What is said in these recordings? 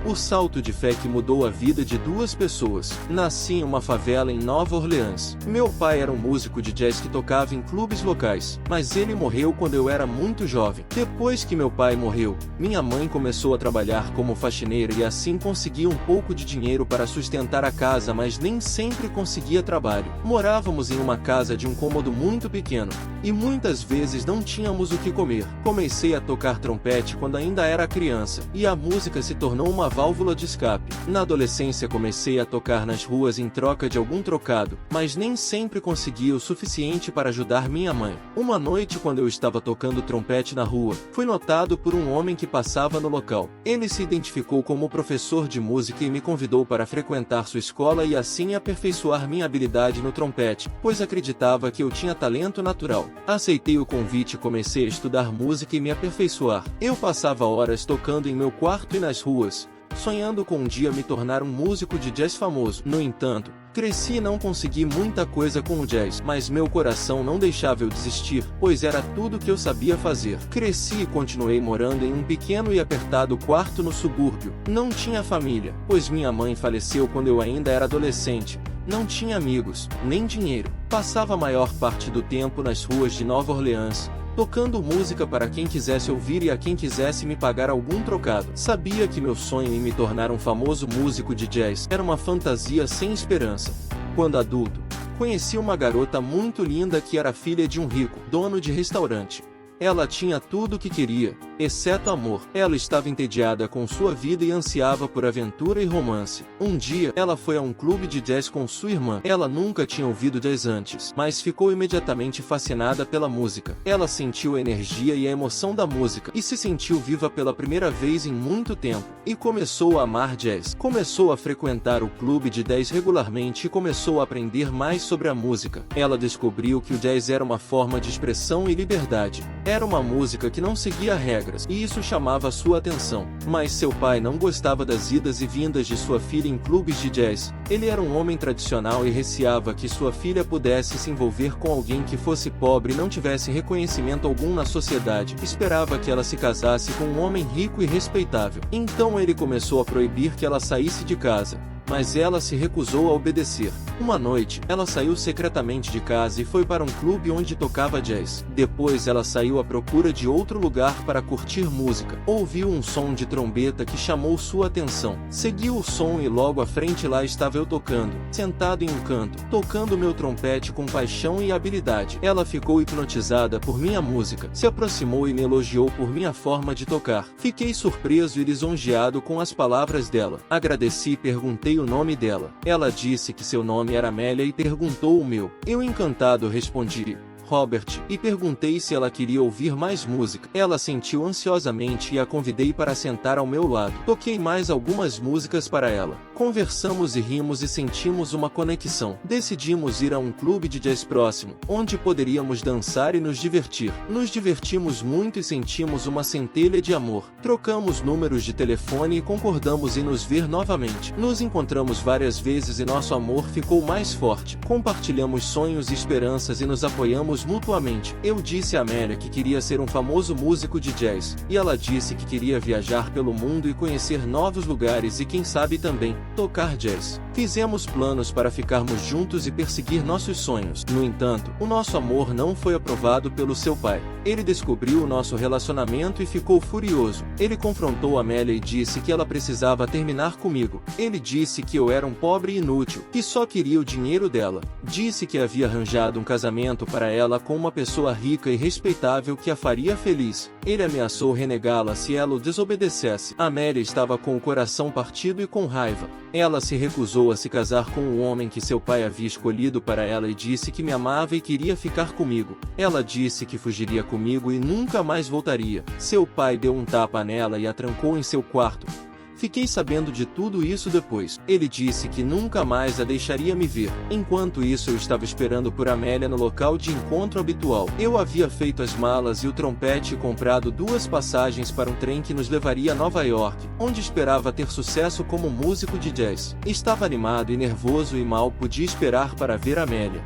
O salto de fé que mudou a vida de duas pessoas. Nasci em uma favela em Nova Orleans. Meu pai era um músico de jazz que tocava em clubes locais, mas ele morreu quando eu era muito jovem. Depois que meu pai morreu, minha mãe começou a trabalhar como faxineira e assim conseguia um pouco de dinheiro para sustentar a casa, mas nem sempre conseguia trabalho. Morávamos em uma casa de um cômodo muito pequeno, e muitas vezes não tínhamos o que comer. Comecei a tocar trompete quando ainda era criança, e a música se tornou uma válvula de escape. Na adolescência comecei a tocar nas ruas em troca de algum trocado, mas nem sempre conseguia o suficiente para ajudar minha mãe. Uma noite, quando eu estava tocando trompete na rua, fui notado por um homem que passava no local. Ele se identificou como professor de música e me convidou para frequentar sua escola e assim aperfeiçoar minha habilidade no trompete, pois acreditava que eu tinha talento natural. Aceitei o convite e comecei a estudar música e me aperfeiçoar. Eu passava horas tocando em meu quarto e nas ruas, sonhando com um dia me tornar um músico de jazz famoso. No entanto, cresci e não consegui muita coisa com o jazz, mas meu coração não deixava eu desistir, pois era tudo que eu sabia fazer. Cresci e continuei morando em um pequeno e apertado quarto no subúrbio. Não tinha família, pois minha mãe faleceu quando eu ainda era adolescente. Não tinha amigos, nem dinheiro. Passava a maior parte do tempo nas ruas de Nova Orleans, tocando música para quem quisesse ouvir e a quem quisesse me pagar algum trocado. Sabia que meu sonho em me tornar um famoso músico de jazz era uma fantasia sem esperança. Quando adulto, conheci uma garota muito linda que era filha de um rico dono de restaurante. Ela tinha tudo o que queria, exceto amor. Ela estava entediada com sua vida e ansiava por aventura e romance. Um dia, ela foi a um clube de jazz com sua irmã. Ela nunca tinha ouvido jazz antes, mas ficou imediatamente fascinada pela música. Ela sentiu a energia e a emoção da música, e se sentiu viva pela primeira vez em muito tempo. E começou a amar jazz. Começou a frequentar o clube de jazz regularmente e começou a aprender mais sobre a música. Ela descobriu que o jazz era uma forma de expressão e liberdade. Era uma música que não seguia regras, e isso chamava sua atenção. Mas seu pai não gostava das idas e vindas de sua filha em clubes de jazz. Ele era um homem tradicional e receava que sua filha pudesse se envolver com alguém que fosse pobre e não tivesse reconhecimento algum na sociedade. Esperava que ela se casasse com um homem rico e respeitável. Então ele começou a proibir que ela saísse de casa, mas ela se recusou a obedecer. Uma noite, ela saiu secretamente de casa e foi para um clube onde tocava jazz. Depois ela saiu à procura de outro lugar para curtir música. Ouviu um som de trombeta que chamou sua atenção. Seguiu o som e logo à frente lá estava eu tocando, sentado em um canto, tocando meu trompete com paixão e habilidade. Ela ficou hipnotizada por minha música, se aproximou e me elogiou por minha forma de tocar. Fiquei surpreso e lisonjeado com as palavras dela. Agradeci e perguntei o nome dela. Ela disse que seu nome era Amélia e perguntou o meu. Eu encantado respondi, Robert, e perguntei se ela queria ouvir mais música. Ela sentiu ansiosamente e a convidei para sentar ao meu lado. Toquei mais algumas músicas para ela. Conversamos e rimos e sentimos uma conexão. Decidimos ir a um clube de jazz próximo, onde poderíamos dançar e nos divertir. Nos divertimos muito e sentimos uma centelha de amor. Trocamos números de telefone e concordamos em nos ver novamente. Nos encontramos várias vezes e nosso amor ficou mais forte. Compartilhamos sonhos e esperanças e nos apoiamos mutuamente. Eu disse a Amélia que queria ser um famoso músico de jazz, e ela disse que queria viajar pelo mundo e conhecer novos lugares e quem sabe também tocar jazz. Fizemos planos para ficarmos juntos e perseguir nossos sonhos. No entanto, o nosso amor não foi aprovado pelo seu pai. Ele descobriu o nosso relacionamento e ficou furioso. Ele confrontou Amélia e disse que ela precisava terminar comigo. Ele disse que eu era um pobre inútil, que só queria o dinheiro dela. Disse que havia arranjado um casamento para ela com uma pessoa rica e respeitável que a faria feliz. Ele ameaçou renegá-la se ela o desobedecesse. Amélia estava com o coração partido e com raiva. Ela se recusou a se casar com o homem que seu pai havia escolhido para ela e disse que me amava e queria ficar comigo. Ela disse que fugiria comigo e nunca mais voltaria. Seu pai deu um tapa nela e a trancou em seu quarto. Fiquei sabendo de tudo isso depois. Ele disse que nunca mais a deixaria me ver. Enquanto isso eu estava esperando por Amélia no local de encontro habitual. Eu havia feito as malas e o trompete e comprado 2 passagens para um trem que nos levaria a Nova York, onde esperava ter sucesso como músico de jazz. Estava animado e nervoso e mal podia esperar para ver Amélia.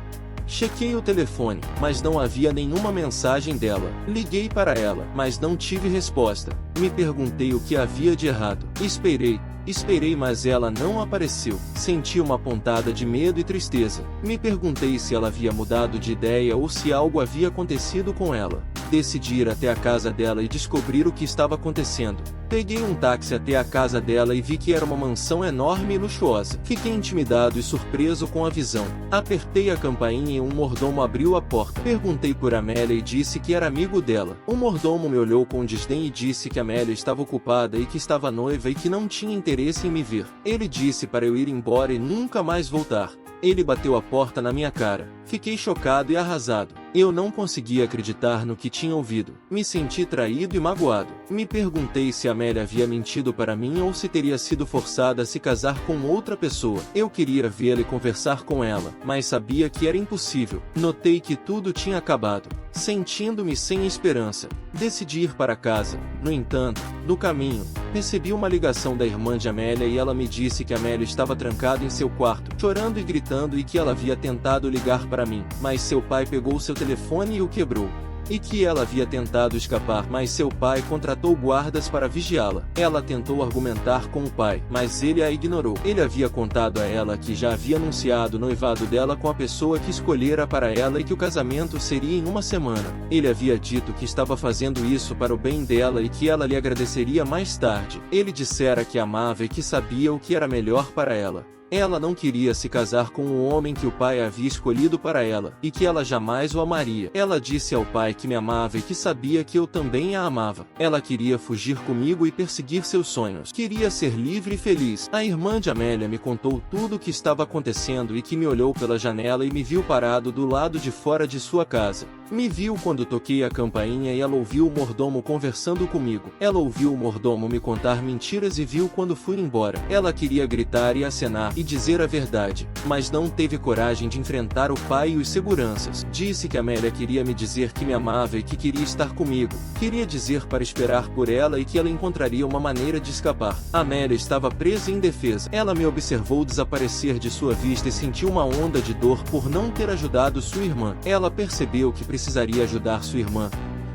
Chequei o telefone, mas não havia nenhuma mensagem dela. Liguei para ela, mas não tive resposta. Me perguntei o que havia de errado. Esperei. Esperei, mas ela não apareceu. Senti uma pontada de medo e tristeza. Me perguntei se ela havia mudado de ideia ou se algo havia acontecido com ela. Decidi ir até a casa dela e descobrir o que estava acontecendo. Peguei um táxi até a casa dela e vi que era uma mansão enorme e luxuosa. Fiquei intimidado e surpreso com a visão. Apertei a campainha e um mordomo abriu a porta. Perguntei por Amélia e disse que era amigo dela. O mordomo me olhou com desdém e disse que Amélia estava ocupada e que estava noiva e que não tinha interesse em me ver. Ele disse para eu ir embora e nunca mais voltar. Ele bateu a porta na minha cara. Fiquei chocado e arrasado. Eu não conseguia acreditar no que tinha ouvido. Me senti traído e magoado. Me perguntei se Amélia havia mentido para mim ou se teria sido forçada a se casar com outra pessoa. Eu queria vê-la e conversar com ela, mas sabia que era impossível. Notei que tudo tinha acabado. Sentindo-me sem esperança, decidi ir para casa. No entanto, no caminho, recebi uma ligação da irmã de Amélia e ela me disse que Amélia estava trancada em seu quarto, chorando e gritando, e que ela havia tentado ligar para mim, mas seu pai pegou seu telefone e o quebrou. E que ela havia tentado escapar, mas seu pai contratou guardas para vigiá-la. Ela tentou argumentar com o pai, mas ele a ignorou. Ele havia contado a ela que já havia anunciado o noivado dela com a pessoa que escolhera para ela e que o casamento seria em uma semana. Ele havia dito que estava fazendo isso para o bem dela e que ela lhe agradeceria mais tarde. Ele dissera que a amava e que sabia o que era melhor para ela. Ela não queria se casar com o homem que o pai havia escolhido para ela, e que ela jamais o amaria. Ela disse ao pai que me amava e que sabia que eu também a amava. Ela queria fugir comigo e perseguir seus sonhos. Queria ser livre e feliz. A irmã de Amélia me contou tudo o que estava acontecendo e que me olhou pela janela e me viu parado do lado de fora de sua casa. Me viu quando toquei a campainha e ela ouviu o mordomo conversando comigo. Ela ouviu o mordomo me contar mentiras e viu quando fui embora. Ela queria gritar e acenar e dizer a verdade, mas não teve coragem de enfrentar o pai e os seguranças. Disse que Amélia queria me dizer que me amava e que queria estar comigo. Queria dizer para esperar por ela e que ela encontraria uma maneira de escapar. Amélia estava presa e indefesa. Ela me observou desaparecer de sua vista e sentiu uma onda de dor por não ter ajudado sua irmã. Ela percebeu que precisaria ajudar sua irmã.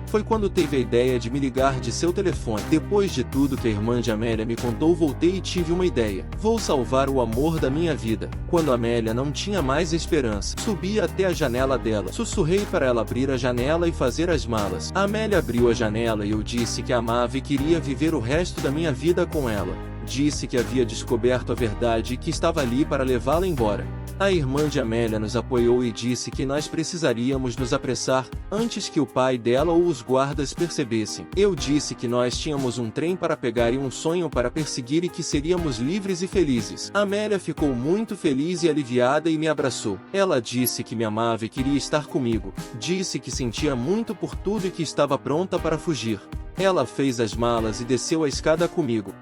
Foi quando teve a ideia de me ligar de seu telefone. Depois de tudo que a irmã de Amélia me contou, voltei e tive uma ideia. Vou salvar o amor da minha vida. Quando Amélia não tinha mais esperança, subi até a janela dela. Sussurrei para ela abrir a janela e fazer as malas. A Amélia abriu a janela e eu disse que a amava e queria viver o resto da minha vida com ela. Disse que havia descoberto a verdade e que estava ali para levá-la embora. A irmã de Amélia nos apoiou e disse que nós precisaríamos nos apressar, antes que o pai dela ou os guardas percebessem. Eu disse que nós tínhamos um trem para pegar e um sonho para perseguir e que seríamos livres e felizes. Amélia ficou muito feliz e aliviada e me abraçou. Ela disse que me amava e queria estar comigo. Disse que sentia muito por tudo e que estava pronta para fugir. Ela fez as malas e desceu a escada comigo.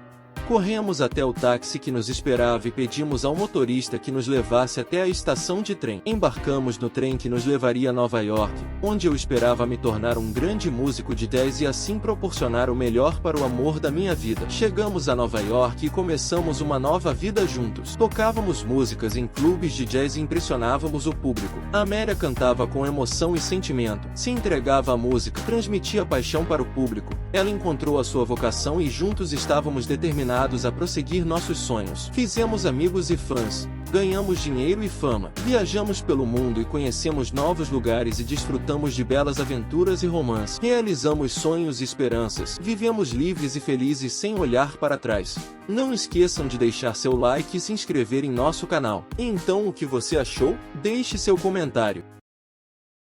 Corremos até o táxi que nos esperava e pedimos ao motorista que nos levasse até a estação de trem. Embarcamos no trem que nos levaria a Nova York, onde eu esperava me tornar um grande músico de jazz e assim proporcionar o melhor para o amor da minha vida. Chegamos a Nova York e começamos uma nova vida juntos. Tocávamos músicas em clubes de jazz e impressionávamos o público. A Amélia cantava com emoção e sentimento, se entregava à música, transmitia paixão para o público. Ela encontrou a sua vocação e juntos estávamos determinados a prosseguir nossos sonhos. Fizemos amigos e fãs, ganhamos dinheiro e fama, viajamos pelo mundo e conhecemos novos lugares e desfrutamos de belas aventuras e romances. Realizamos sonhos e esperanças, vivemos livres e felizes sem olhar para trás. Não esqueçam de deixar seu like e se inscrever em nosso canal. Então, o que você achou? Deixe seu comentário.